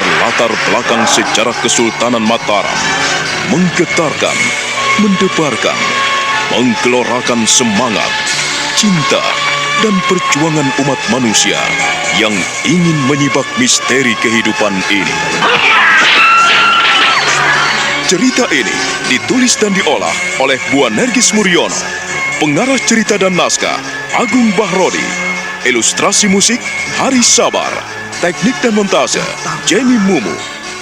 berlatar belakang sejarah Kesultanan Mataram, menggetarkan, mendebarkan, menggelorakan semangat, cinta, dan perjuangan umat manusia yang ingin menyibak misteri kehidupan ini. Cerita ini ditulis dan diolah oleh Bu Nergis Muriono, pengarah cerita dan naskah Agung Bahrodi, ilustrasi musik Haris Sabar, teknik dan montase Jamie Mumu,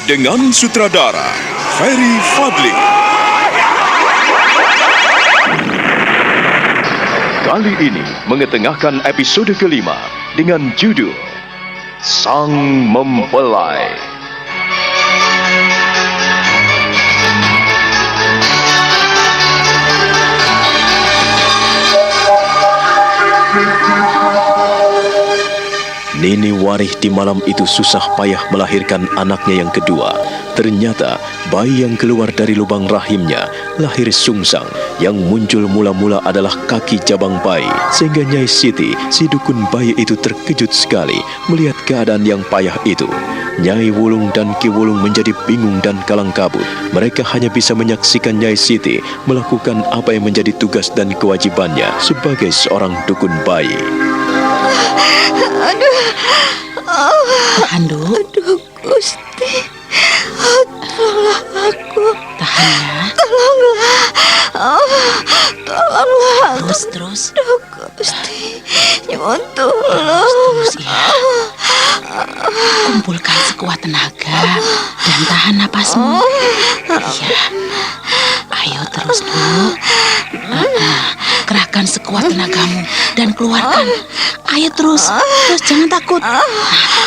dengan sutradara Ferry Fadli. Kali ini mengetengahkan episode kelima dengan judul Sang Mempelai. Nini Warih di malam itu susah payah melahirkan anaknya yang kedua. Ternyata bayi yang keluar dari lubang rahimnya lahir sungsang. Yang muncul mula-mula adalah kaki jabang bayi. Sehingga Nyai Siti, si dukun bayi itu terkejut sekali melihat keadaan yang payah itu. Nyai Wulung dan Ki Wulung menjadi bingung dan kalang kabut. Mereka hanya bisa menyaksikan Nyai Siti melakukan apa yang menjadi tugas dan kewajibannya sebagai seorang dukun bayi. Tahan, Duk. Aduh, Gusti. Tolonglah aku. Tahan ya. Tolonglah. Tolonglah. Terus. Aduh, Gusti. Nyuwun tolong. Terus ya. Kumpulkan sekuat tenaga dan tahan napasmu. Iya. Ayo terus, Duk. Kerahkan sekuat tenagamu dan keluarkan. Ayo terus jangan takut.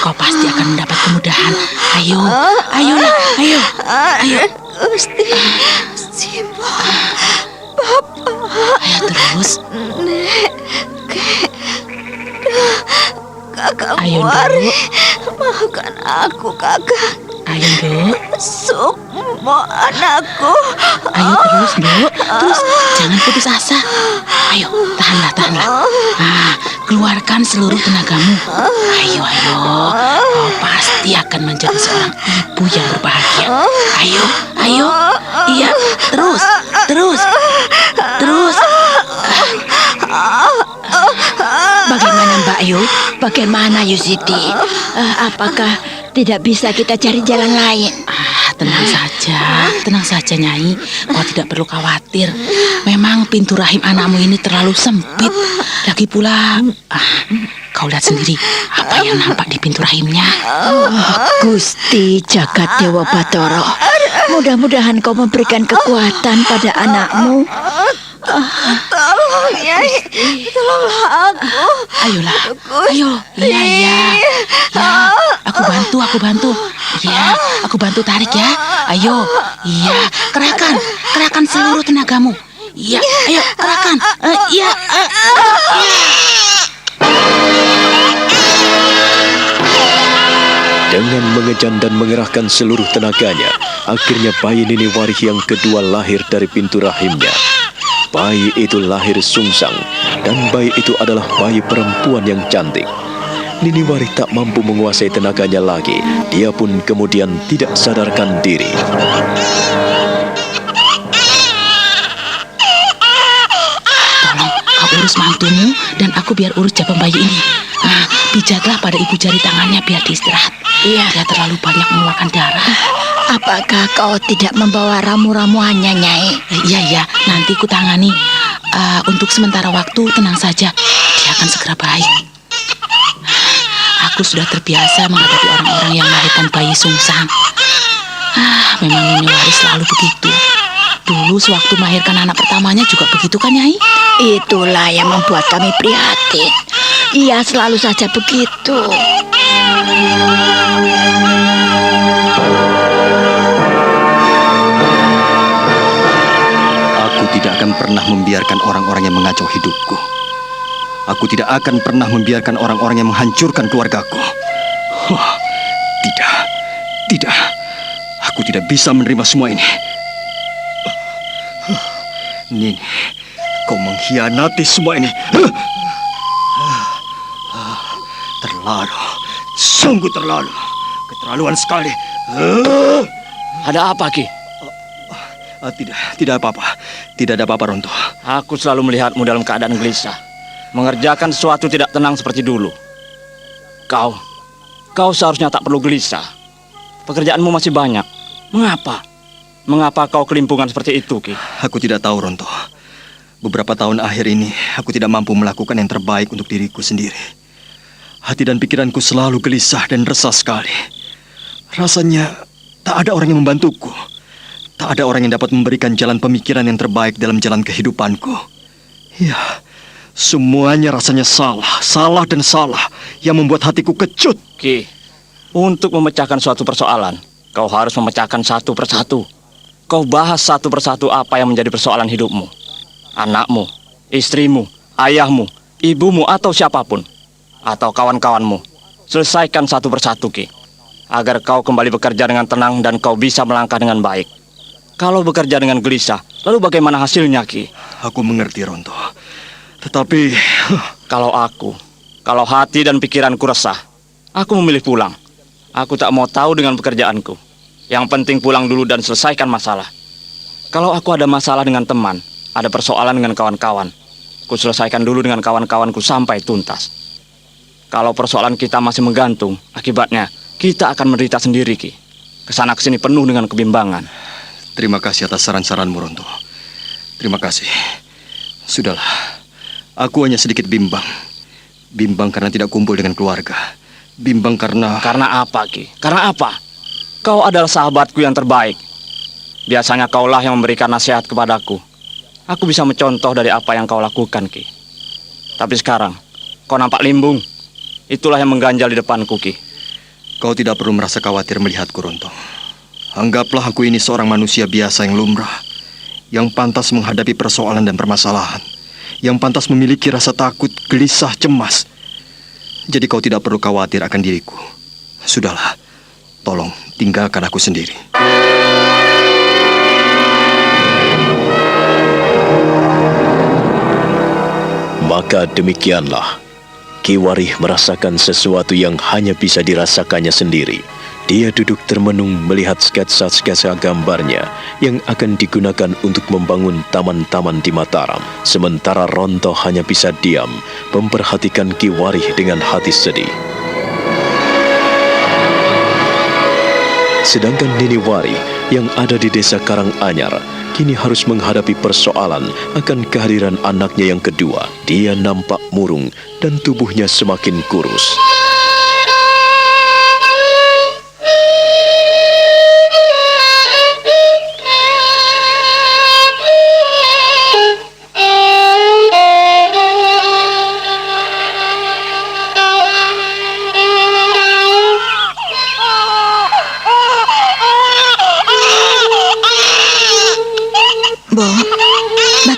Kau pasti akan mendapat kemudahan. Ayo. Ayo. Gusti, Simba, Bapak. Ayo terus. Nek, Kakak Ayo, Wari, Duk. maafkan aku, Kakak. Ayo, Duk. Sukmo anakku. Ayo terus, Duk. Terus jangan putus asa. Ayo, tahanlah. Keluarkan seluruh tenagamu. Ayo. Kau pasti akan menjadi seorang ibu yang berbahagia. Ayo. Iya, terus. Bagaimana Mbak Ayu? Bagaimana Yusiti? Apakah tidak bisa kita cari jalan lain? Tenang saja Nyai. Kau tidak perlu khawatir. Memang pintu rahim anakmu ini terlalu sempit. Lagi pula, kau lihat sendiri apa yang nampak di pintu rahimnya. Gusti Jagat Dewa Batara, mudah-mudahan kau memberikan kekuatan pada anakmu. Tolong, Nyai. Tolonglah aku. Ayolah. Ayo. Iya. Ya, aku bantu. Ya, aku bantu tarik ya. Ayo. Iya, kerahkan seluruh tenagamu. Iya, ayo kerahkan. Iya. Dengan mengejan dan mengerahkan seluruh tenaganya, akhirnya bayi Nini Warih yang kedua lahir dari pintu rahimnya. Bayi itu lahir sungsang, dan bayi itu adalah bayi perempuan yang cantik. Nini Warih tak mampu menguasai tenaganya lagi. Dia pun kemudian tidak sadarkan diri. Tolong kau urus mantumu dan aku biar urus jabang bayi ini. Pijatlah pada ibu jari tangannya biar diistirahat. Iya. Dia terlalu banyak mengeluarkan darah. Apakah kau tidak membawa ramu-ramuannya, Nyai? Iya, nanti ku tangani. Untuk sementara waktu tenang saja, dia akan segera baik. Aku sudah terbiasa menghadapi orang-orang yang melahirkan bayi sungsang. Memang Nini Warih selalu begitu. Dulu sewaktu melahirkan anak pertamanya juga begitu kan, Nyai? Itulah yang membuat kami prihatin. Ia selalu saja begitu. Aku tidak akan pernah membiarkan orang-orang yang mengacau hidupku. Aku tidak akan pernah membiarkan orang-orang yang menghancurkan keluargaku. Tidak. Aku tidak bisa menerima semua ini. Nini, kau mengkhianati semua ini. Terlalu, sungguh terlalu. Keterlaluan sekali. Ada apa, Ki? Tidak apa-apa. Tidak ada apa-apa, Ronto. Aku selalu melihatmu dalam keadaan gelisah. Mengerjakan sesuatu tidak tenang seperti dulu. Kau seharusnya tak perlu gelisah. Pekerjaanmu masih banyak. Mengapa? Mengapa kau kelimpungan seperti itu, Ki? Aku tidak tahu, Ronto. Beberapa tahun akhir ini, aku tidak mampu melakukan yang terbaik untuk diriku sendiri. Hati dan pikiranku selalu gelisah dan resah sekali. Rasanya tak ada orang yang membantuku. Tak ada orang yang dapat memberikan jalan pemikiran yang terbaik dalam jalan kehidupanku. Ya, semuanya rasanya salah dan salah yang membuat hatiku kecut. Ki, untuk memecahkan suatu persoalan, kau harus memecahkan satu persatu. Kau bahas satu persatu apa yang menjadi persoalan hidupmu. Anakmu, istrimu, ayahmu, ibumu atau siapapun. Atau kawan-kawanmu. Selesaikan satu persatu, Ki. Agar kau kembali bekerja dengan tenang dan kau bisa melangkah dengan baik. Kalau bekerja dengan gelisah, lalu bagaimana hasilnya, Ki? Aku mengerti, Ronto. Tetapi... Kalau hati dan pikiranku resah, aku memilih pulang. Aku tak mau tahu dengan pekerjaanku. Yang penting pulang dulu dan selesaikan masalah. Kalau aku ada masalah dengan teman, ada persoalan dengan kawan-kawan, ku selesaikan dulu dengan kawan-kawanku sampai tuntas. Kalau persoalan kita masih menggantung, akibatnya kita akan menderita sendiri, Ki. Kesana kesini penuh dengan kebimbangan. Terima kasih atas saran-saranmu, Ronto. Terima kasih. Sudahlah. Aku hanya sedikit bimbang. Bimbang karena tidak kumpul dengan keluarga. Bimbang karena... Karena apa, Ki? Karena apa? Kau adalah sahabatku yang terbaik. Biasanya kaulah yang memberikan nasihat kepadaku. Aku bisa mencontoh dari apa yang kau lakukan, Ki. Tapi sekarang, kau nampak limbung. Itulah yang mengganjal di depanku, Ki. Kau tidak perlu merasa khawatir melihatku, Ronto. Anggaplah aku ini seorang manusia biasa yang lumrah, yang pantas menghadapi persoalan dan permasalahan, yang pantas memiliki rasa takut, gelisah, cemas. Jadi kau tidak perlu khawatir akan diriku. Sudahlah, tolong tinggalkan aku sendiri. Maka demikianlah, Ki Warih merasakan sesuatu yang hanya bisa dirasakannya sendiri. Dia duduk termenung melihat sketsa-sketsa gambarnya yang akan digunakan untuk membangun taman-taman di Mataram. Sementara Ronto hanya bisa diam, memperhatikan Ki Warih dengan hati sedih. Sedangkan Nini Warih yang ada di desa Karanganyar kini harus menghadapi persoalan akan kehadiran anaknya yang kedua. Dia nampak murung dan tubuhnya semakin kurus.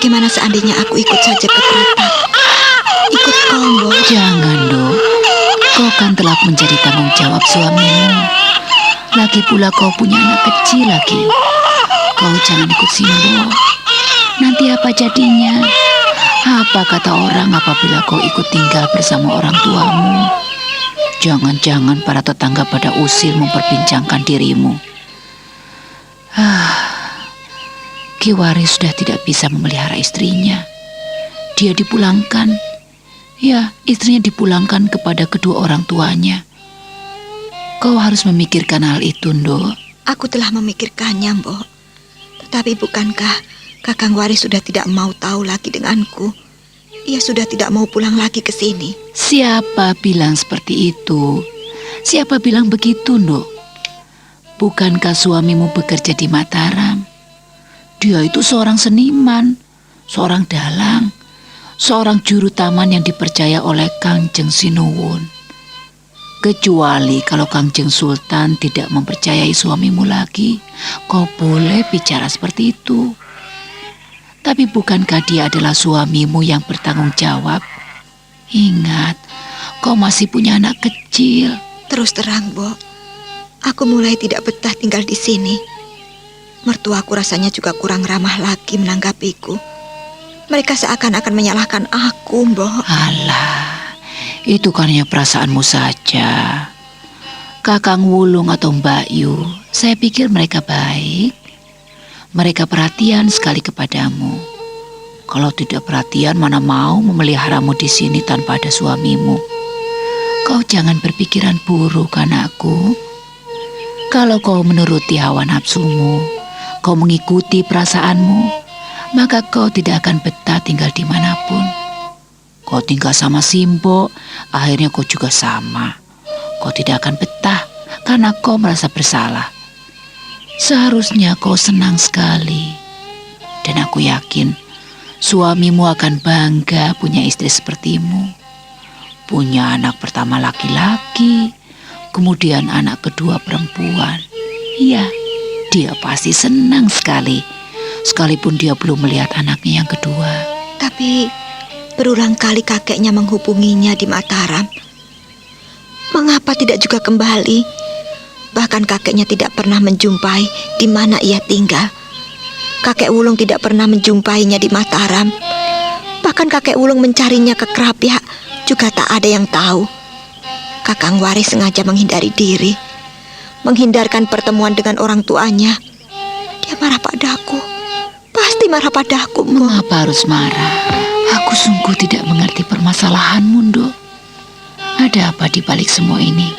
Bagaimana seandainya aku ikut saja ke kereta? Ikut kau, Bo. Jangan, Dok. Kau kan telah menjadi tanggung jawab suamimu. Lagi pula kau punya anak kecil lagi. Kau jangan ikut Simbo. Nanti apa jadinya? Apa kata orang apabila kau ikut tinggal bersama orang tuamu? Jangan-jangan para tetangga pada usir memperbincangkan dirimu. Ki Warih sudah tidak bisa memelihara istrinya. Dia dipulangkan. Ya, istrinya dipulangkan kepada kedua orang tuanya. Kau harus memikirkan hal itu, Ndo. Aku telah memikirkannya, Mbok. Tetapi bukankah Kakang Warih sudah tidak mau tahu lagi denganku? Ia sudah tidak mau pulang lagi ke sini. Siapa bilang seperti itu? Siapa bilang begitu, Ndo? Bukankah suamimu bekerja di Mataram? Dia itu seorang seniman, seorang dalang, seorang juru taman yang dipercaya oleh Kangjeng Sinuwun. Kecuali kalau Kangjeng Sultan tidak mempercayai suamimu lagi, kau boleh bicara seperti itu. Tapi bukankah dia adalah suamimu yang bertanggung jawab? Ingat, kau masih punya anak kecil. Terus terang, Mbok, aku mulai tidak betah tinggal di sini. Mertuaku rasanya juga kurang ramah lagi menanggapiku. Mereka seakan-akan menyalahkan aku, Mbok. Alah, itu kan hanya perasaanmu saja. Kakang Wulung atau Mbak Yu Saya pikir mereka baik. Mereka perhatian sekali kepadamu. Kalau tidak perhatian, mana mau memeliharamu di sini tanpa ada suamimu. Kau jangan berpikiran buruk, anakku. Kalau kau menuruti hawa nafsumu, kau mengikuti perasaanmu, maka kau tidak akan betah tinggal dimanapun. Kau tinggal sama Simbo, akhirnya kau juga sama. Kau tidak akan betah karena kau merasa bersalah. Seharusnya kau senang sekali. Dan aku yakin suamimu akan bangga punya istri sepertimu. Punya anak pertama laki-laki, kemudian anak kedua perempuan. Iya, dia pasti senang sekali. Sekalipun dia belum melihat anaknya yang kedua. Tapi berulang kali kakeknya menghubunginya di Mataram. Mengapa tidak juga kembali? Bahkan kakeknya tidak pernah menjumpai di mana ia tinggal. Kakek Wulung tidak pernah menjumpainya di Mataram. Bahkan kakek Wulung mencarinya ke Krapyak juga tak ada yang tahu. Kakang Waris sengaja menghindari diri, menghindarkan pertemuan dengan orang tuanya. Dia marah padaku. Pasti marah padaku, Mbok. Mengapa harus marah? Aku sungguh tidak mengerti permasalahanmu, Nduk. Ada apa di balik semua ini?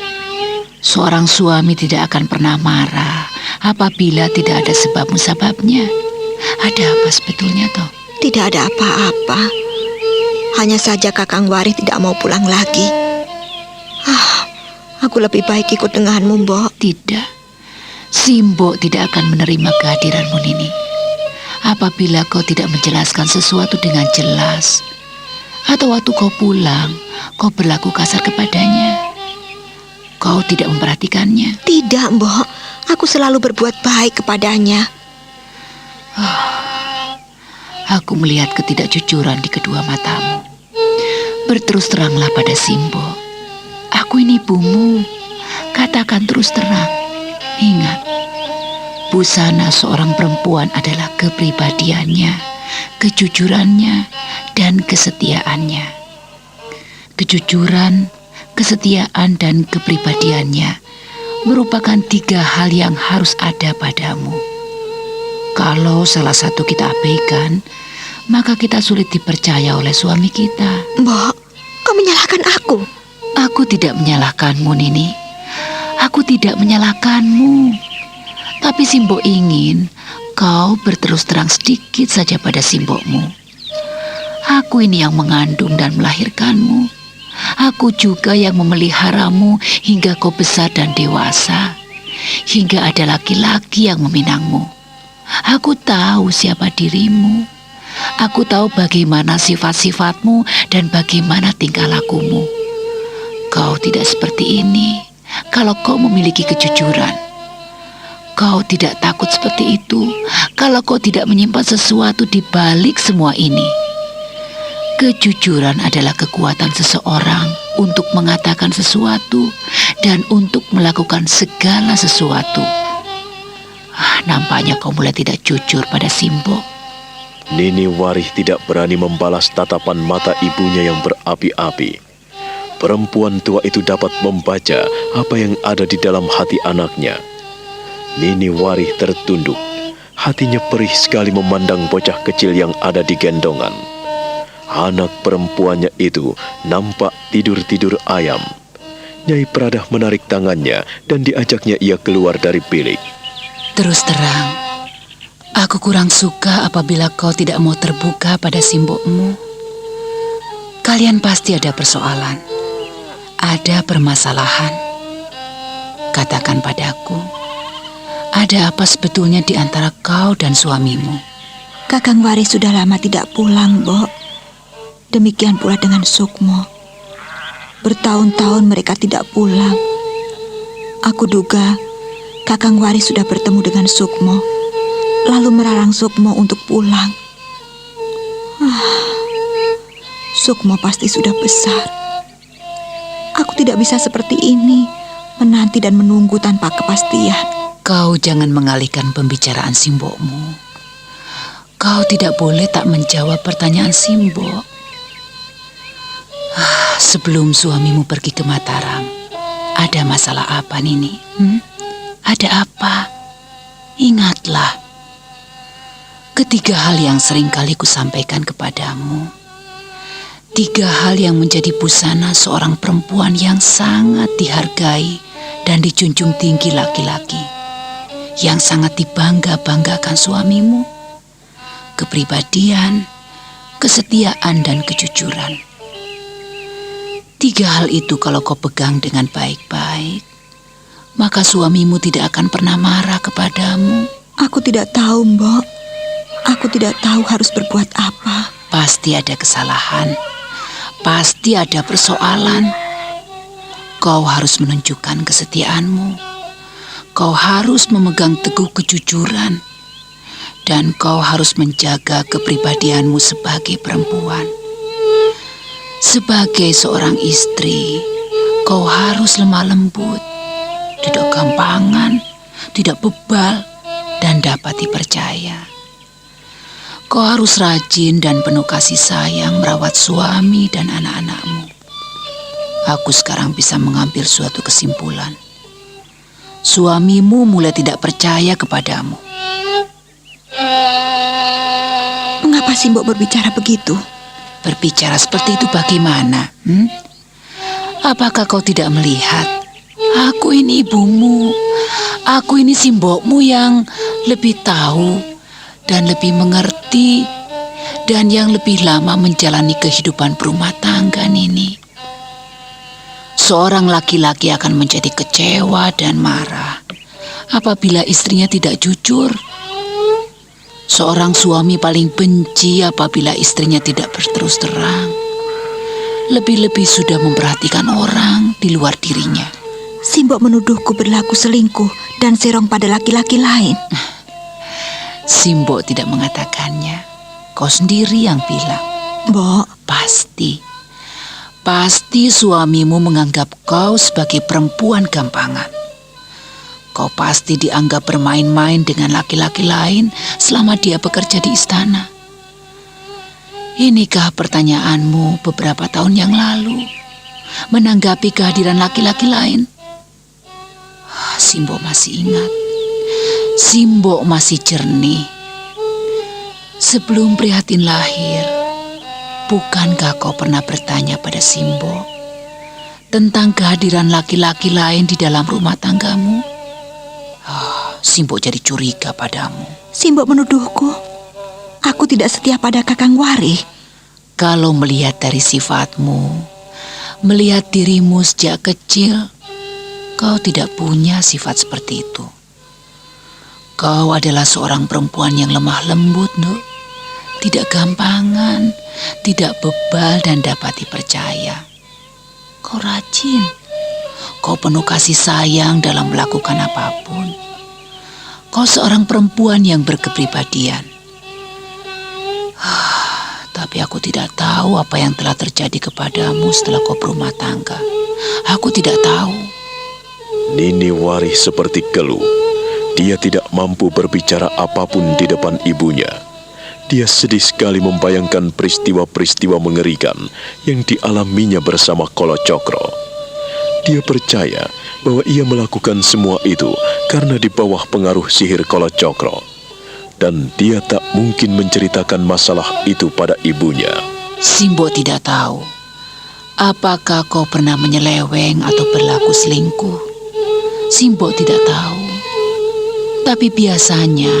Seorang suami tidak akan pernah marah apabila tidak ada sebab musababnya. Ada apa sebetulnya toh? Tidak ada apa-apa. Hanya saja Kakang Waris tidak mau pulang lagi. Aku lebih baik ikut denganmu, Mbok. Tidak. Simbo tidak akan menerima kehadiranmu, Nini. Apabila kau tidak menjelaskan sesuatu dengan jelas, atau waktu kau pulang, kau berlaku kasar kepadanya. Kau tidak memperhatikannya. Tidak, Mbok. Aku selalu berbuat baik kepadanya. Aku melihat ketidakjujuran di kedua matamu. Berterus teranglah pada Simbo. Aku ini ibumu. Katakan terus terang. Ingat, busana seorang perempuan adalah kepribadiannya, kejujurannya, dan kesetiaannya. Kejujuran, kesetiaan, dan kepribadiannya merupakan 3 hal yang harus ada padamu. Kalau salah satu kita abaikan, maka kita sulit dipercaya oleh suami kita. Mbok, kau menyalahkan aku. Aku tidak menyalahkanmu, Nini. Aku tidak menyalahkanmu. Tapi Simbo ingin kau berterus terang sedikit saja pada Simbokmu. Aku ini yang mengandung dan melahirkanmu. Aku juga yang memeliharamu hingga kau besar dan dewasa. Hingga ada laki-laki yang meminangmu. Aku tahu siapa dirimu. Aku tahu bagaimana sifat-sifatmu dan bagaimana tingkah lakumu. Kau tidak seperti ini kalau kau memiliki kejujuran. Kau tidak takut seperti itu kalau kau tidak menyimpan sesuatu di balik semua ini. Kejujuran adalah kekuatan seseorang untuk mengatakan sesuatu dan untuk melakukan segala sesuatu. Nampaknya kau mulai tidak jujur pada Simbo. Nini Warih tidak berani membalas tatapan mata ibunya yang berapi-api. Perempuan tua itu dapat membaca apa yang ada di dalam hati anaknya. Nini Warih tertunduk. Hatinya perih sekali memandang bocah kecil yang ada di gendongan. Anak perempuannya itu nampak tidur-tidur ayam. Nyai Pradah menarik tangannya dan diajaknya ia keluar dari bilik. Terus terang, aku kurang suka apabila kau tidak mau terbuka pada Simbokmu. Kalian pasti ada persoalan, ada permasalahan. Katakan padaku, ada apa sebetulnya di antara kau dan suamimu? Kakang Waris sudah lama tidak pulang, Mbok. Demikian pula dengan Sukmo. Bertahun-tahun mereka tidak pulang. Aku duga Kakang Waris sudah bertemu dengan Sukmo, lalu melarang Sukmo untuk pulang. Sukmo pasti sudah besar. Aku tidak bisa seperti ini, menanti dan menunggu tanpa kepastian. Kau jangan mengalihkan pembicaraan Simbokmu. Kau tidak boleh tak menjawab pertanyaan Simbok. Sebelum suamimu pergi ke Mataram, ada masalah apa, Nini? Ada apa? Ingatlah, ketiga hal yang sering kali kusampaikan kepadamu. Tiga hal yang menjadi busana seorang perempuan yang sangat dihargai dan dijunjung tinggi laki-laki, yang sangat dibangga-banggakan suamimu: kepribadian, kesetiaan, dan kejujuran. Tiga hal itu kalau kau pegang dengan baik-baik, maka suamimu tidak akan pernah marah kepadamu. Aku tidak tahu, Mbok. Aku tidak tahu harus berbuat apa. Pasti ada kesalahan, pasti ada persoalan. Kau harus menunjukkan kesetiaanmu. Kau harus memegang teguh kejujuran. Dan kau harus menjaga kepribadianmu sebagai perempuan. Sebagai seorang istri, kau harus lemah lembut, tidak gampangan, tidak bebal, dan dapat dipercaya. Kau harus rajin dan penuh kasih sayang merawat suami dan anak-anakmu. Aku sekarang bisa mengambil suatu kesimpulan. Suamimu mulai tidak percaya kepadamu. Mengapa sih Mbok berbicara begitu? Berbicara seperti itu bagaimana? Apakah kau tidak melihat? Aku ini ibumu. Aku ini simbokmu yang lebih tahu dan lebih mengerti, dan yang lebih lama menjalani kehidupan berumah tangga ini. Seorang laki-laki akan menjadi kecewa dan marah apabila istrinya tidak jujur. Seorang suami paling benci apabila istrinya tidak berterus terang. Lebih-lebih sudah memperhatikan orang di luar dirinya. Si Mbok menuduhku berlaku selingkuh dan serong pada laki-laki lain. Simbo tidak mengatakannya. Kau sendiri yang bilang. Mbok, Pasti suamimu menganggap kau sebagai perempuan gampangan. Kau pasti dianggap bermain-main dengan laki-laki lain selama dia bekerja di istana. Inikah pertanyaanmu beberapa tahun yang lalu menanggapi kehadiran laki-laki lain? Simbo masih ingat. Simbo masih jernih. Sebelum Prihatin lahir, bukankah kau pernah bertanya pada Simbo tentang kehadiran laki-laki lain di dalam rumah tanggamu? Simbo jadi curiga padamu. si Mbok menuduhku aku tidak setia pada Kakang Wari. Kalau melihat dari sifatmu, melihat dirimu sejak kecil, kau tidak punya sifat seperti itu. Kau adalah seorang perempuan yang lemah lembut, Nuk. Tidak gampangan, tidak bebal dan dapat dipercaya. Kau rajin. Kau penuh kasih sayang dalam melakukan apapun. Kau seorang perempuan yang berkepribadian. Tapi aku tidak tahu apa yang telah terjadi kepadamu setelah kau berumah tangga. Aku tidak tahu. Nini Wari seperti keluh. Dia tidak mampu berbicara apapun di depan ibunya. Dia sedih sekali membayangkan peristiwa-peristiwa mengerikan yang dialaminya bersama Kolo Cokro. Dia percaya bahwa ia melakukan semua itu karena di bawah pengaruh sihir Kolo Cokro. Dan dia tak mungkin menceritakan masalah itu pada ibunya. Simbo tidak tahu apakah kau pernah menyeleweng atau berlaku selingkuh. Simbo tidak tahu. Tapi biasanya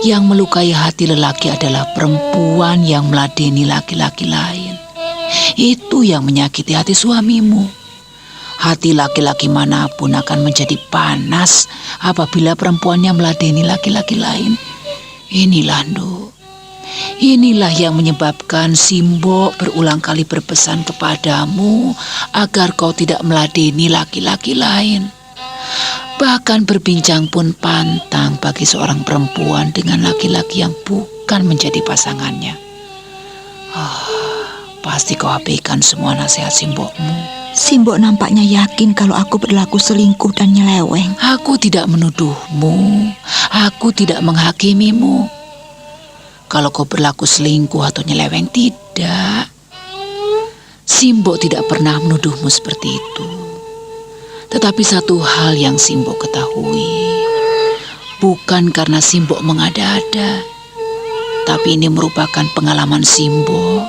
yang melukai hati lelaki adalah perempuan yang meladeni laki-laki lain. Itu yang menyakiti hati suamimu. Hati laki-laki manapun akan menjadi panas apabila perempuannya meladeni laki-laki lain. Inilah, Nduk. Inilah yang menyebabkan Simbo berulang kali berpesan kepadamu agar kau tidak meladeni laki-laki lain. Bahkan berbincang pun pantang bagi seorang perempuan dengan laki-laki yang bukan menjadi pasangannya. Pasti kau abaikan semua nasihat Simbokmu. Si Mbok nampaknya yakin kalau aku berlaku selingkuh dan nyeleweng. Aku tidak menuduhmu. Aku tidak menghakimimu. Kalau kau berlaku selingkuh atau nyeleweng, tidak. Simbo tidak pernah menuduhmu seperti itu. Tetapi satu hal yang Simbo ketahui, Bukan karena Simbok mengada-ada, tapi ini merupakan pengalaman Simbok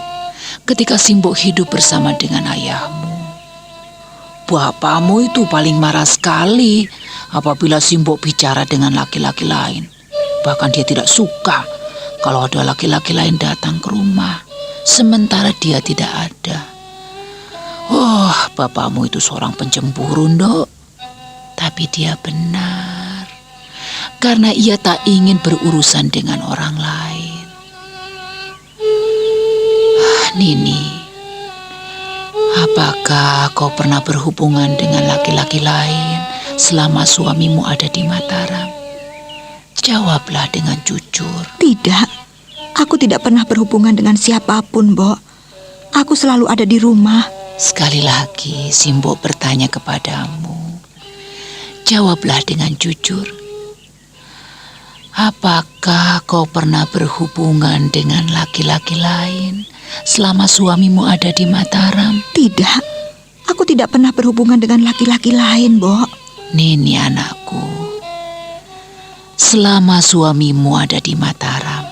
ketika Simbok hidup bersama dengan ayahmu. Bapamu itu paling marah sekali apabila Simbok bicara dengan laki-laki lain. Bahkan dia tidak suka kalau ada laki-laki lain datang ke rumah, sementara dia tidak ada. Oh, bapakmu itu seorang pencemburu, Ndok. Tapi dia benar, karena ia tak ingin berurusan dengan orang lain. Nini, apakah kau pernah berhubungan dengan laki-laki lain selama suamimu ada di Mataram? Jawablah dengan jujur. Tidak, aku tidak pernah berhubungan dengan siapapun, Mbok. Aku selalu ada di rumah. Sekali lagi, Simbok bertanya kepadamu. Jawablah dengan jujur. Apakah kau pernah berhubungan dengan laki-laki lain selama suamimu ada di Mataram? Tidak, aku tidak pernah berhubungan dengan laki-laki lain, Mbok. Nini anakku, selama suamimu ada di Mataram,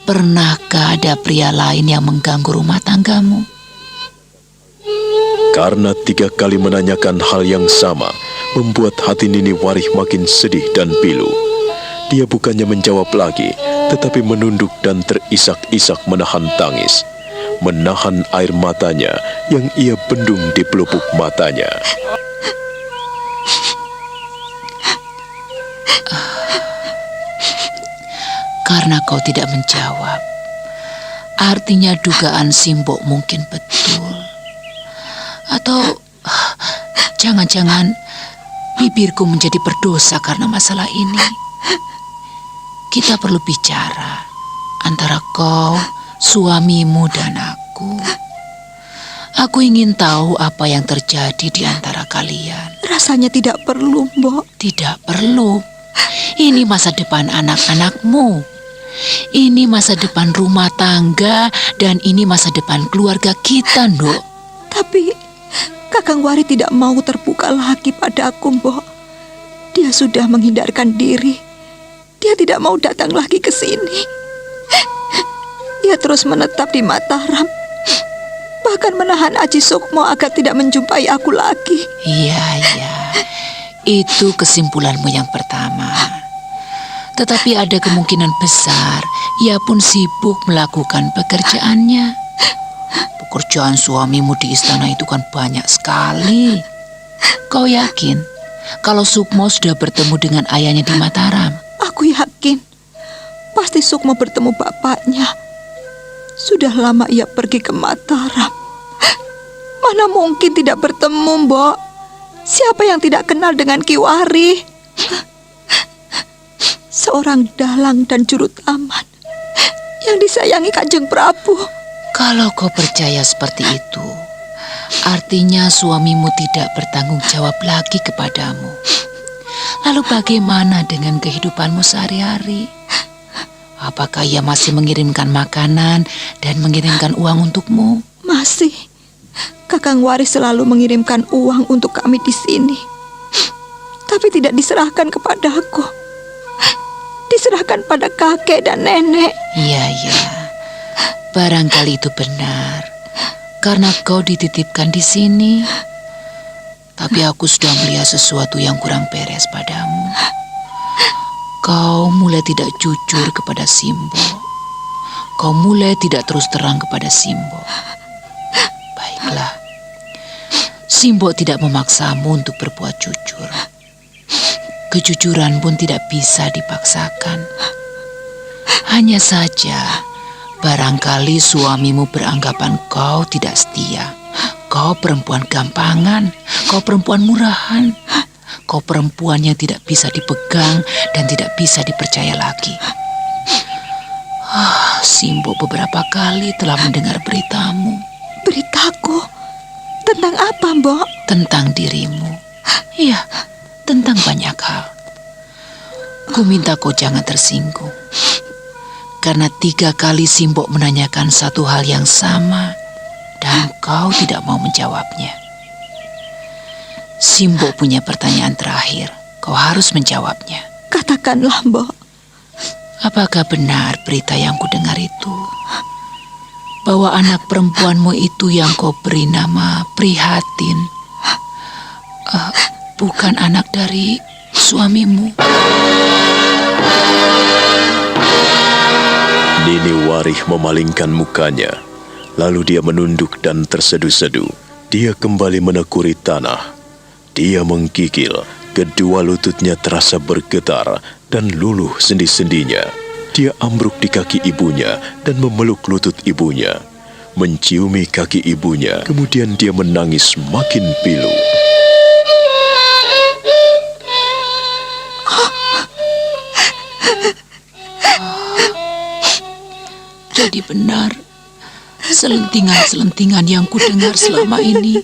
pernahkah ada pria lain yang mengganggu rumah tanggamu? Karena 3 kali menanyakan hal yang sama, membuat hati Nini Warih makin sedih dan pilu. Dia bukannya menjawab lagi, tetapi menunduk dan terisak-isak menahan tangis. Menahan air matanya yang ia bendung di pelupuk matanya. Karena kau tidak menjawab, artinya dugaan Simbok mungkin betul. Atau jangan-jangan bibirku menjadi berdosa karena masalah ini. Kita perlu bicara antara kau, suamimu, dan aku. Aku ingin tahu apa yang terjadi di antara kalian. Rasanya tidak perlu, Mbok. Tidak perlu. Ini masa depan anak-anakmu. Ini masa depan rumah tangga, dan ini masa depan keluarga kita, Nduk. Tapi Kakang Wari tidak mau terbuka lagi padaku, Mbok. Dia sudah menghindarkan diri. Dia tidak mau datang lagi ke sini. Dia terus menetap di Mataram. Bahkan menahan Aji Sukmo agar tidak menjumpai aku lagi. Iya. Itu kesimpulanmu yang pertama. Tetapi ada kemungkinan besar ia pun sibuk melakukan pekerjaannya. Pekerjaan suamimu di istana itu kan banyak sekali. Kau yakin kalau Sukmo sudah bertemu dengan ayahnya di Mataram? Aku yakin pasti Sukmo bertemu bapaknya. Sudah lama ia pergi ke Mataram. Mana mungkin tidak bertemu, Mbok? Siapa yang tidak kenal dengan Ki Wari? Seorang dalang dan juru taman yang disayangi Kanjeng Prabu. Kalau kau percaya seperti itu, artinya suamimu tidak bertanggung jawab lagi kepadamu. Lalu bagaimana dengan kehidupanmu sehari-hari? Apakah ia masih mengirimkan makanan dan mengirimkan uang untukmu? Masih. Kakang Wari selalu mengirimkan uang untuk kami di sini. Tapi tidak diserahkan kepadaku. Diserahkan pada kakek dan nenek. Iya. Barangkali itu benar, karena kau dititipkan di sini. Tapi aku sudah melihat sesuatu yang kurang beres padamu. Kau mulai tidak jujur kepada Simbo. Kau mulai tidak terus terang kepada Simbo. Baiklah, Simbo tidak memaksamu untuk berbuat jujur. Kejujuran pun tidak bisa dipaksakan. Hanya saja, barangkali suamimu beranggapan kau tidak setia. Kau perempuan gampangan, kau perempuan murahan. Kau perempuan yang tidak bisa dipegang dan tidak bisa dipercaya lagi. Simbo beberapa kali telah mendengar beritamu. Beritaku? Tentang apa, Mbok? Tentang dirimu. Iya, tentang banyak hal. Ku minta kau jangan tersinggung. Karena 3 kali Simbo menanyakan satu hal yang sama dan kau tidak mau menjawabnya. Simbo punya pertanyaan terakhir. Kau harus menjawabnya. Katakanlah, Mbok. Apakah benar berita yang kudengar itu? Bahwa anak perempuanmu itu yang kau beri nama Prihatin bukan anak dari suamimu? Nini Warih memalingkan mukanya. Lalu dia menunduk dan terseduh-seduh. Dia kembali menekuri tanah. Dia menggigil. Kedua lututnya terasa bergetar dan luluh sendi-sendinya. Dia ambruk di kaki ibunya dan memeluk lutut ibunya. Menciumi kaki ibunya, kemudian dia menangis makin pilu. Jadi benar, selentingan-selentingan yang kudengar selama ini,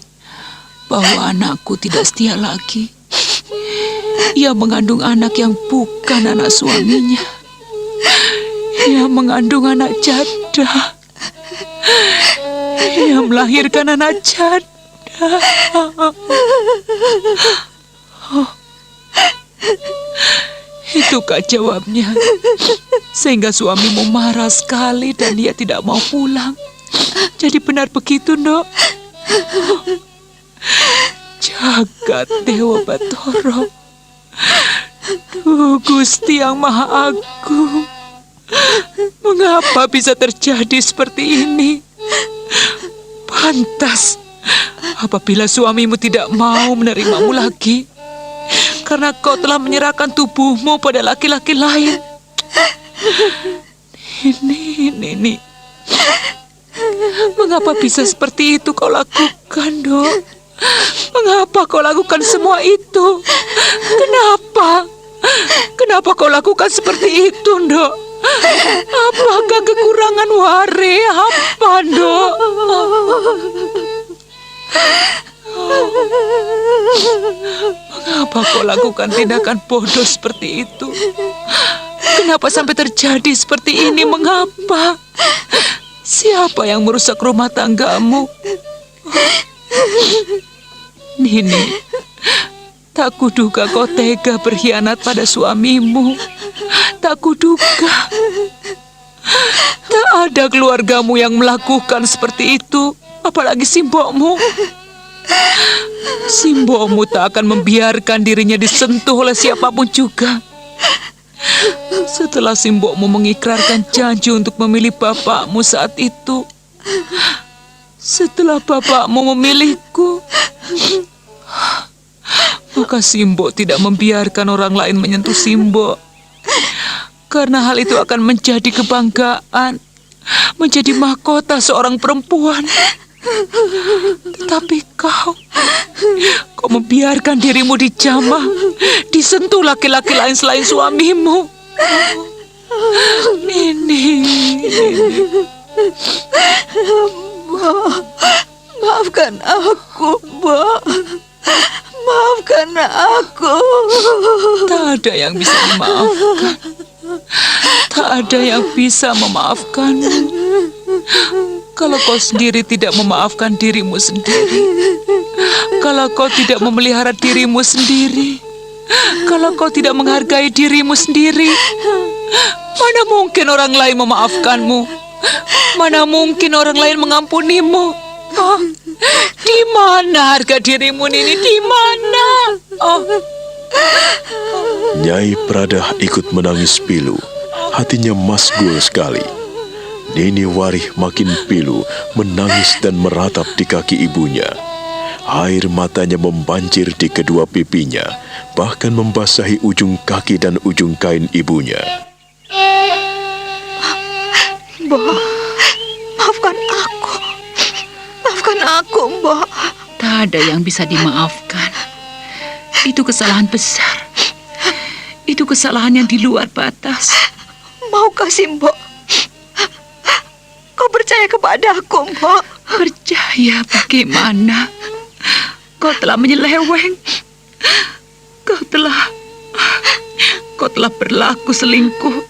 bahwa anakku tidak setia lagi. Ia mengandung anak yang bukan anak suaminya. Ia mengandung anak janda. Ia melahirkan anak janda. Itukah jawabnya? Sehingga suamimu marah sekali dan dia tidak mau pulang. Jadi benar begitu, Ndok? Jagat Dewa Batara. Duh, Gusti yang Maha Agung. Mengapa bisa terjadi seperti ini? Pantas apabila suamimu tidak mau menerimamu lagi, karena kau telah menyerahkan tubuhmu pada laki-laki lain. Ini. Mengapa bisa seperti itu kau lakukan, Dok? Mengapa kau lakukan semua itu? Kenapa kau lakukan seperti itu, Dok? Apakah kekurangan ware? Apa, Dok? Mengapa kau lakukan tindakan bodoh seperti itu? Kenapa sampai terjadi seperti ini? Mengapa? Siapa yang merusak rumah tanggamu? Nini, tak kuduga kau tega berkhianat pada suamimu. Tak kuduga. Tak ada keluargamu yang melakukan seperti itu, apalagi simbokmu. Simbokmu tak akan membiarkan dirinya disentuh oleh siapapun juga. Setelah simbokmu mengikrarkan janji untuk memilih bapakmu saat itu, setelah bapakmu memilihku, maka simbok tidak membiarkan orang lain menyentuh simbok. Karena hal itu akan menjadi kebanggaan, menjadi mahkota seorang perempuan. Tetapi kau membiarkan dirimu dijamah, disentuh laki-laki lain selain suamimu. Nini. Mbok, maafkan aku, Mbok. Maafkan aku. Tak ada yang bisa memaafkan. Tak ada yang bisa memaafkanmu. Kalau kau sendiri tidak memaafkan dirimu sendiri, kalau kau tidak memelihara dirimu sendiri, kalau kau tidak menghargai dirimu sendiri, mana mungkin orang lain memaafkanmu? Mana mungkin orang lain mengampunimu? Oh, di mana harga dirimu, Nini? Di mana? Oh. Nyai Pradah ikut menangis pilu. Hatinya masgul sekali. Nini Warih makin pilu, menangis dan meratap di kaki ibunya. Air matanya membanjir di kedua pipinya, bahkan membasahi ujung kaki dan ujung kain ibunya. Mbok, maafkan aku. Maafkan aku, Mbok. Tak ada yang bisa dimaafkan. Itu kesalahan besar. Itu kesalahan yang di luar batas. Maukah Mbok? Kau percaya kepadaku, Mbok? Percaya bagaimana? Kau telah menyeleweng. Kau telah berlaku selingkuh.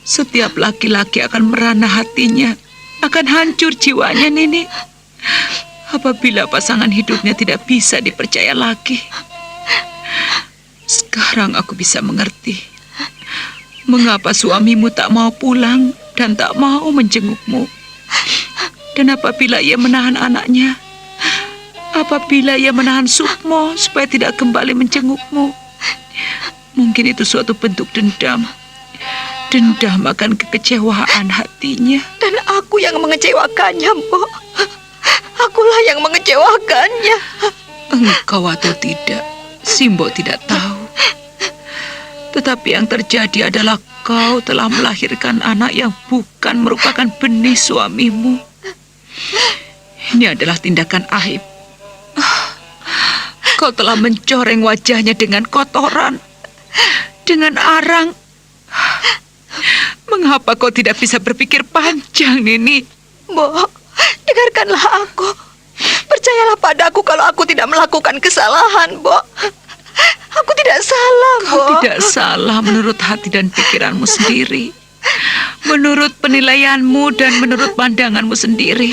Setiap laki-laki akan merana hatinya, akan hancur jiwanya, Nini. Apabila pasangan hidupnya tidak bisa dipercaya lagi. Sekarang aku bisa mengerti mengapa suamimu tak mau pulang dan tak mau menjengukmu. Dan apabila ia menahan anaknya, apabila ia menahan Sukmo supaya tidak kembali menjengukmu, mungkin itu suatu bentuk dendam. Dendam akan kekecewaan hatinya. Dan aku yang mengecewakannya, Mbok. Akulah yang mengecewakannya. Engkau atau tidak, Simbo tidak tahu. Tetapi yang terjadi adalah kau telah melahirkan anak yang bukan merupakan benih suamimu. Ini adalah tindakan aib. Kau telah mencoreng wajahnya dengan kotoran, dengan arang. Mengapa kau tidak bisa berpikir panjang, Nini? Mbok, dengarkanlah aku. Percayalah padaku kalau aku tidak melakukan kesalahan, Mbok. Aku tidak salah, Kau Mbok. tidak salah menurut hati dan pikiranmu sendiri. Menurut penilaianmu dan menurut pandanganmu sendiri.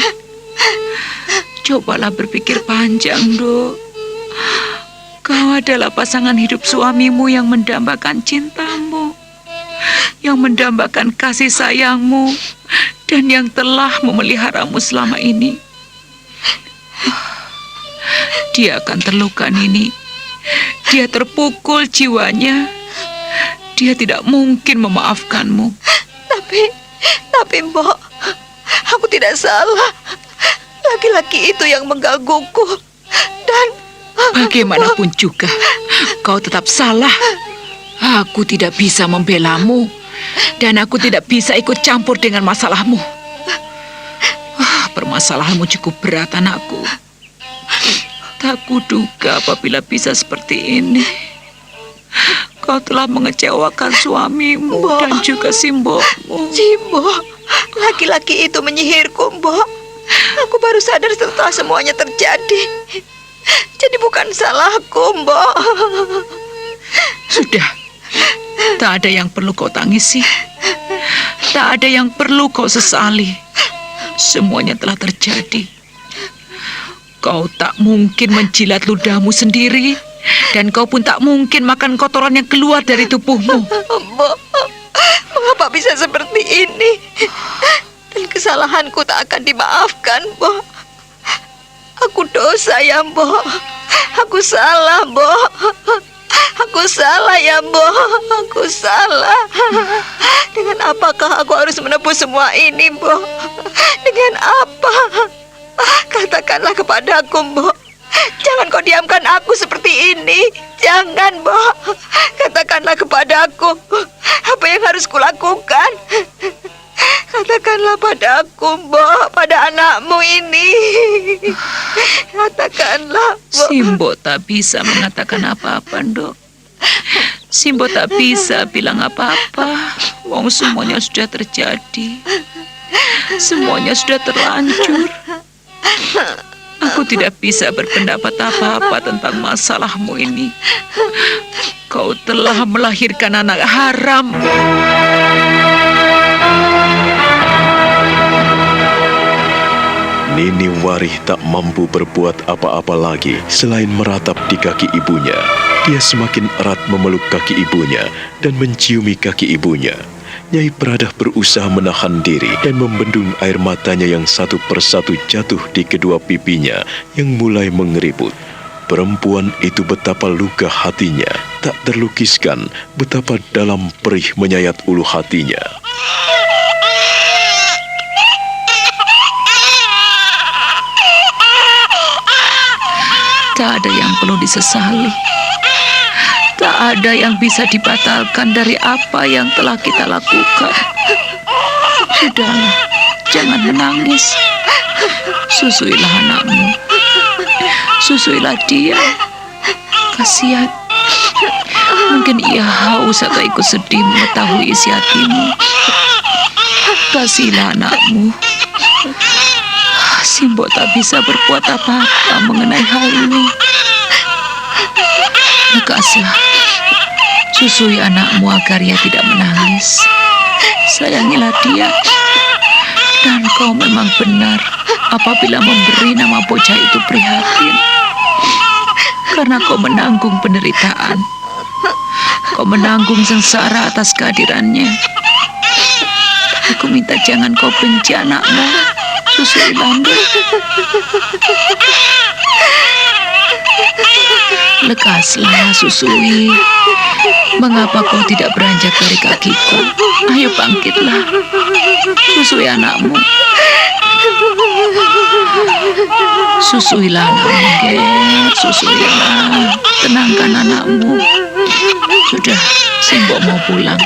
Cobalah berpikir panjang, Dok. Kau adalah pasangan hidup suamimu yang mendambakan cintamu, yang mendambakan kasih sayangmu, dan yang telah memeliharamu selama ini. Dia akan terluka, Nini. Dia terpukul jiwanya. Dia tidak mungkin memaafkanmu. Tapi Mbok, aku tidak salah. Laki-laki itu yang menggangguku. Dan Bagaimanapun juga, kau tetap salah. Aku tidak bisa membelamu, dan aku tidak bisa ikut campur dengan masalahmu. Permasalahanmu cukup berat, anakku. Tak kuduga apabila bisa seperti ini. Kau telah mengecewakan suamimu Mbok. dan juga Simbokmu. Simbo, laki-laki itu menyihirku, Mbok. Aku baru sadar setelah semuanya terjadi. Jadi bukan salahku, Mbok. Sudah, tak ada yang perlu kau tangisi. Tak ada yang perlu kau sesali. Semuanya telah terjadi. Kau tak mungkin menjilat ludahmu sendiri, dan kau pun tak mungkin makan kotoran yang keluar dari tubuhmu. Mbok, mengapa bisa seperti ini? Dan kesalahanku tak akan dimaafkan, Mbok. Aku dosa ya, Mbok. Aku salah, Mbok. Aku salah ya, Mbok. Aku salah. Dengan apakah aku harus menebus semua ini, Mbok? Dengan apa? Katakanlah kepadaku, Mbok. Jangan kau diamkan aku seperti ini. Jangan, Mbok. Katakanlah kepadaku apa yang harus kulakukan. Katakanlah padaku, Mbok, pada anakmu ini. Katakanlah, Mbok. Simbo tak bisa mengatakan apa-apa, Dok. Simbo tak bisa bilang apa-apa. Wong semuanya sudah terjadi. Semuanya sudah terlanjur. Aku tidak bisa berpendapat apa-apa tentang masalahmu ini. Kau telah melahirkan anak haram. Nini Warih tak mampu berbuat apa-apa lagi selain meratap di kaki ibunya. Dia semakin erat memeluk kaki ibunya dan menciumi kaki ibunya. Nyai Pradah berusaha menahan diri dan membendung air matanya yang satu persatu jatuh di kedua pipinya yang mulai mengeriput. Perempuan itu betapa luka hatinya, tak terlukiskan betapa dalam perih menyayat ulu hatinya. Tak ada yang perlu disesali. Tak ada yang bisa dibatalkan dari apa yang telah kita lakukan. Sudahlah, jangan menangis. Susuilah anakmu. Susuilah dia. Kasihan. Mungkin ia haus atau ikut sedih mengetahui isi hatimu. Kasihilah anakmu. Simbo tak bisa berbuat apa-apa mengenai hal ini. Lekaslah. Susui anakmu agar ia tidak menangis. Sayangilah dia. Dan kau memang benar apabila memberi nama bocah itu prihatin. Karena kau menanggung penderitaan. Kau menanggung sengsara atas kehadirannya. Aku minta jangan kau benci anakmu, Susui Landu. Lekaslah, Susui. Mengapa kau tidak beranjak dari kakiku? Ayo bangkitlah, susui anakmu. Susuilah anakmu, Ger. Susuilah. Tenangkan anakmu. Sudah, Simbok mau pulang.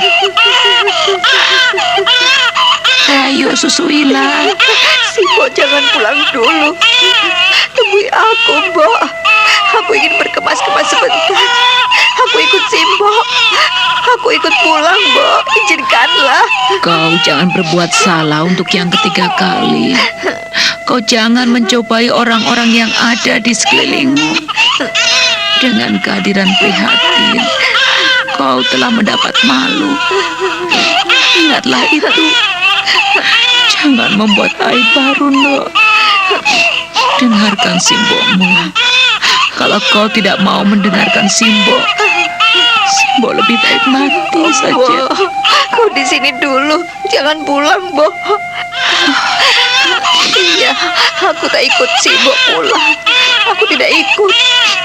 Ayo susuilah. Simbok jangan pulang dulu. Temui aku, Mbok. Aku ingin berkemas-kemas sebentar. Aku ikut Simbok. Aku ikut pulang, Mbok. Izinkanlah. Kau jangan berbuat salah untuk yang ketiga kali. Kau jangan mencobai orang-orang yang ada di sekelilingmu. Dengan kehadiran prihatin, kau telah mendapat malu. Ingatlah itu. Jangan membuat aib baru, Ndok. Dengarkan Simbokmu. Kalau kau tidak mau mendengarkan Simbok, Simbok lebih baik mati saja. Mbok, kau di sini dulu. Jangan pulang, Mbok. Iya, aku tak ikut Simbok pulang. Aku tidak ikut.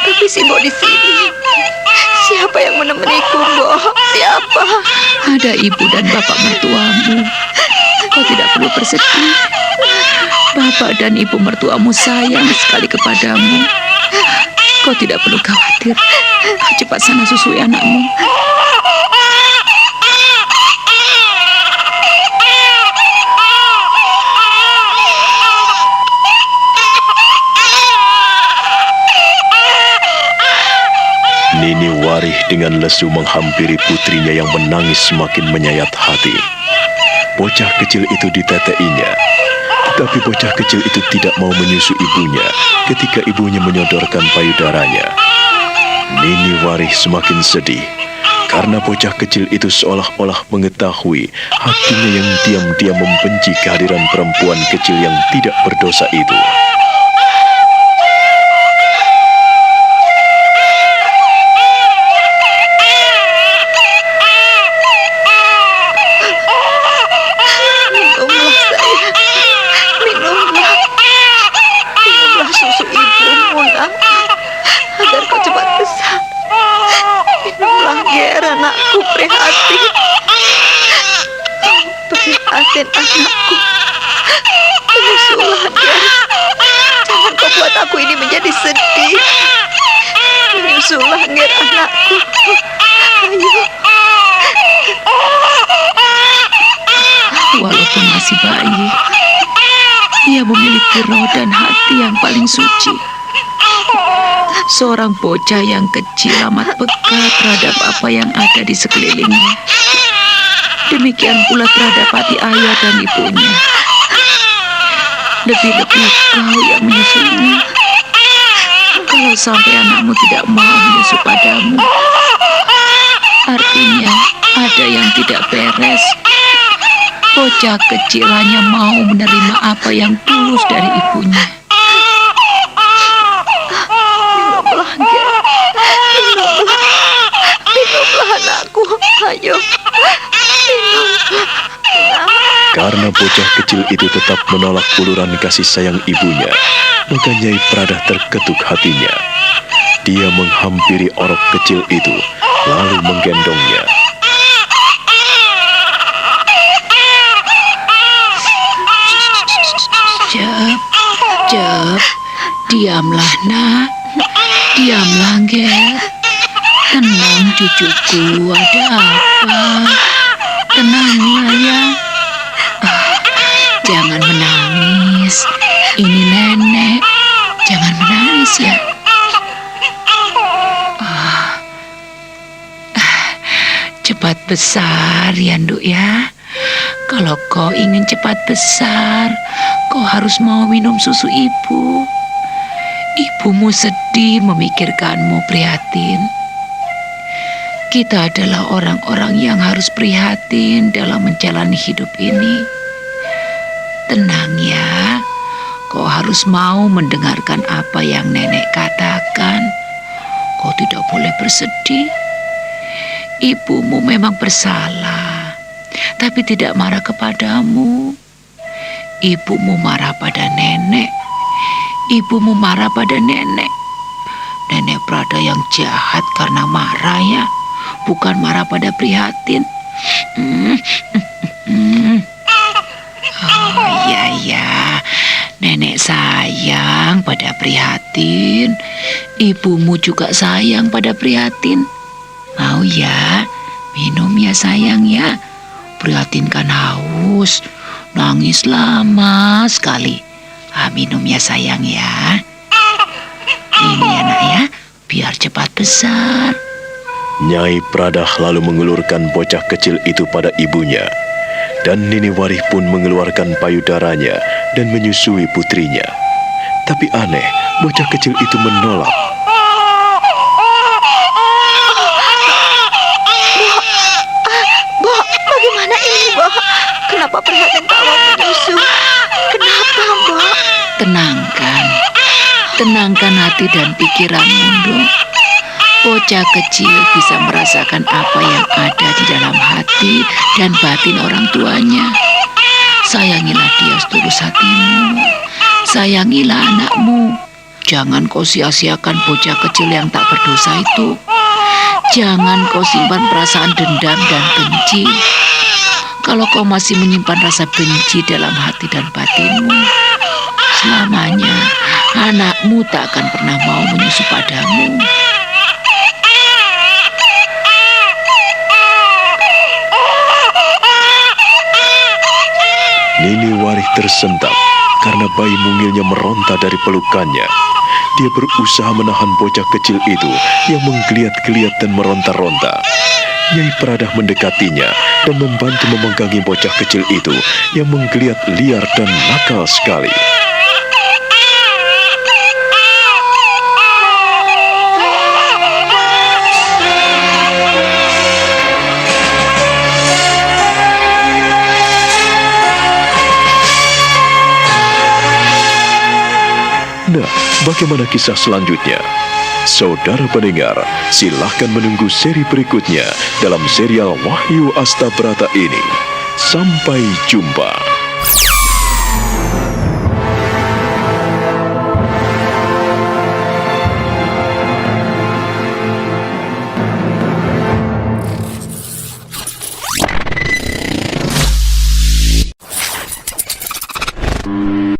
Tapi Simbok di sini. Siapa yang menemaniku, Mbok? Siapa? Ada ibu dan bapak mertuamu. Kau tidak perlu bersedih. Bapak dan ibu mertuamu sayang sekali kepadamu. Kau tidak perlu khawatir. Cepat sana susui anakmu. Nini Warih dengan lesu menghampiri putrinya yang menangis semakin menyayat hati. Bocah kecil itu diteteinya, tetapi bocah kecil itu tidak mau menyusu ibunya ketika ibunya menyodorkan payudaranya. Nini Warih semakin sedih karena bocah kecil itu seolah-olah mengetahui hatinya yang diam-diam membenci kehadiran perempuan kecil yang tidak berdosa itu. Prihatin anakku. Menyusulah, Ger. Jangan kau buat aku ini menjadi sedih. Menyusulah, Ger, anakku. Ayo. Walaupun masih bayi, ia memiliki roh dan hati yang paling suci. Seorang bocah yang kecil amat peka terhadap apa yang ada di sekelilingnya. Demikian pula terhadap hati ayah dan ibunya. Lebih-lebih kau yang menyusuinya. Kalau sampai anakmu tidak mau menyusu padamu, artinya ada yang tidak beres. Bocah kecil hanya mau menerima apa yang tulus dari ibunya. Minumlah, Ger. Minumlah anakku. Ayo. Karena bocah kecil itu tetap menolak uluran kasih sayang ibunya, maka Nyai Pradah terketuk hatinya. Dia menghampiri orok kecil itu, lalu menggendongnya. Jep, diamlah nak, diamlah Ger. Tenang cucuku, ada apa? Tenanglah ya. Jangan menangis. Ini nenek. Jangan menangis ya. Cepat besar ya, Nduk ya. Kalau kau ingin cepat besar, kau harus mau minum susu ibu. Ibumu sedih memikirkanmu, prihatin. Kita adalah orang-orang yang harus prihatin dalam menjalani hidup ini. Tenang ya, kau harus mau mendengarkan apa yang nenek katakan. Kau tidak boleh bersedih. Ibumu memang bersalah, tapi tidak marah kepadamu. Ibumu marah pada nenek. Ibumu marah pada nenek. Nenek Prada yang jahat karena marah ya, bukan marah pada prihatin. Oh iya, nenek sayang pada prihatin. Ibumu juga sayang pada prihatin. Mau ya, minum ya sayang ya. Prihatin kan haus, nangis lama sekali. Minum ya sayang ya. Ini ya nak ya, biar cepat besar. Nyai Pradah lalu mengulurkan bocah kecil itu pada ibunya. Dan Nini Warih pun mengeluarkan payudaranya dan menyusui putrinya. Tapi aneh, bocah kecil itu menolak. Bo, bagaimana ini, Bo? Kenapa perhatian kamu menyusu? Kenapa, Bo? Tenangkan hati dan pikiranmu, Dok. Bocah kecil bisa merasakan apa yang ada di dalam hati dan batin orang tuanya. Sayangilah dia setulus hatimu. Sayangilah anakmu. Jangan kau sia-siakan bocah kecil yang tak berdosa itu. Jangan kau simpan perasaan dendam dan benci. Kalau kau masih menyimpan rasa benci dalam hati dan batinmu, selamanya anakmu tak akan pernah mau menyusu padamu. Nini Warih tersentak karena bayi mungilnya meronta dari pelukannya. Dia berusaha menahan bocah kecil itu yang menggeliat-geliat dan meronta-ronta. Nyai Pradah mendekatinya dan membantu memegangi bocah kecil itu yang menggeliat liar dan nakal sekali. Nah, bagaimana kisah selanjutnya? Saudara pendengar, silahkan menunggu seri berikutnya dalam serial Wahyu Astabrata ini. Sampai jumpa.